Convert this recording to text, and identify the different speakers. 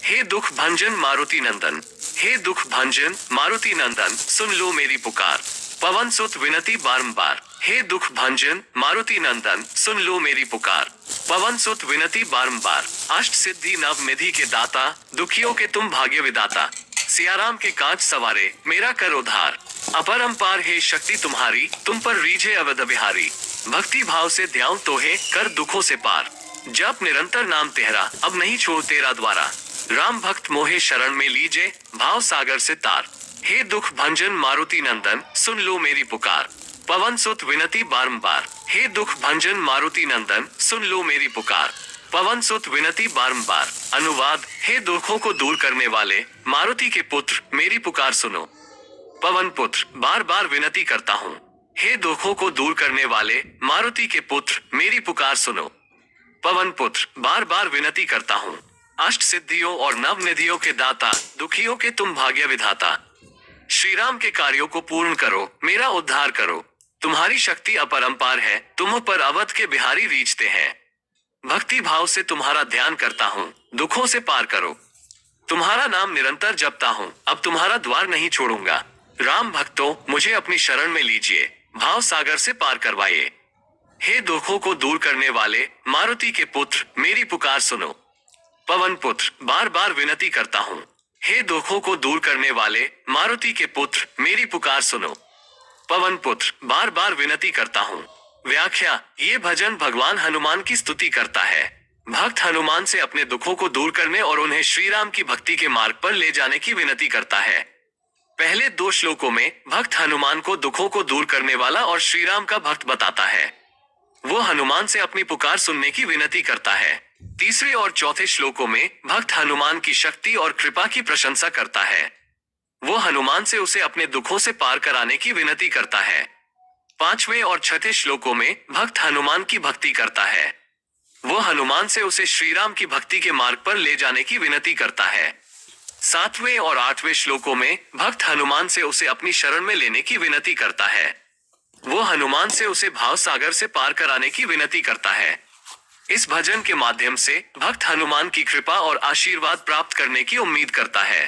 Speaker 1: हे दुख भंजन मारुति नंदन, हे दुख भंजन मारुति नंदन, सुन लो मेरी पुकार। पवन सुत विनती बारंबार, हे दुख भंजन मारुति नंदन, सुन लो मेरी पुकार। पवन सुत विनती बारंबार, अष्ट सिद्धि नव निधि के दाता, दुखियों के तुम भाग्य विदाता। सियाराम के काज सवारे, मेरा कर उद्धार। अपरंपार है शक्ति तुम्हारी, तुम पर रीझे अवध बिहारी। भक्ति भाव से ध्यान तो है, कर दुखों से पार। जप निरंतर नाम तेरा, अब नहीं छोड़ तेरा द्वारा। राम भक्त मोहे शरण में लीजे, भाव सागर से तार। हे दुख भंजन मारुति नंदन, सुन लो मेरी पुकार। पवन सुत विनती बारंबार, हे दुख भंजन मारुति नंदन, सुन लो मेरी पुकार। पवन सुत विनती बारंबार। अनुवाद, हे दुखों को दूर करने वाले मारुति के पुत्र, मेरी पुकार सुनो। पवन पुत्र, बार बार विनती करता हूँ। हे दुखों को दूर करने वाले मारुति के पुत्र, मेरी पुकार सुनो। पवन पुत्र, बार बार विनती करता हूँ। अष्ट सिद्धियों और नव निधियों के दाता, दुखियों के तुम भाग्य विधाता। श्री राम के कार्यों को पूर्ण करो, मेरा उद्धार करो। तुम्हारी शक्ति अपरंपार है, तुम पर अवध के बिहारी रीझते हैं। भक्ति भाव से तुम्हारा ध्यान करता हूँ, दुखों से पार करो। तुम्हारा नाम निरंतर जपता हूँ, अब तुम्हारा द्वार नहीं छोड़ूंगा। राम भक्तों, मुझे अपनी शरण में लीजिए, भाव सागर से पार करवाइए। हे दुखों को दूर करने वाले मारुति के पुत्र, मेरी पुकार सुनो। पवन पुत्र, बार बार विनती करता हूँ। हे दुखों को दूर करने वाले मारुति के पुत्र, मेरी पुकार सुनो। पवन पुत्र, बार बार विनती करता हूँ। व्याख्या, ये भजन भगवान हनुमान की स्तुति करता है। भक्त हनुमान से अपने दुखों को दूर करने और उन्हें श्री राम की भक्ति के मार्ग पर ले जाने की विनती करता है। पहले 2 श्लोकों में भक्त हनुमान को दुखों को दूर करने वाला और श्री राम का भक्त बताता है। वो हनुमान से अपनी पुकार सुनने की विनती करता है। तीसरे और चौथे श्लोकों में भक्त हनुमान की शक्ति और कृपा की प्रशंसा करता है। वो हनुमान से उसे अपने दुखों से पार कराने की विनती करता है। 5वें और 6ठे श्लोकों में भक्त हनुमान की भक्ति करता है। वो हनुमान से उसे श्री राम की भक्ति के मार्ग पर ले जाने की विनती करता है। 7वें और 8वें श्लोकों में भक्त हनुमान से उसे अपनी शरण में लेने की विनती करता है। वो हनुमान से उसे भाव सागर से पार कराने की विनती करता है। इस भजन के माध्यम से भक्त हनुमान की कृपा और आशीर्वाद प्राप्त करने की उम्मीद करता है।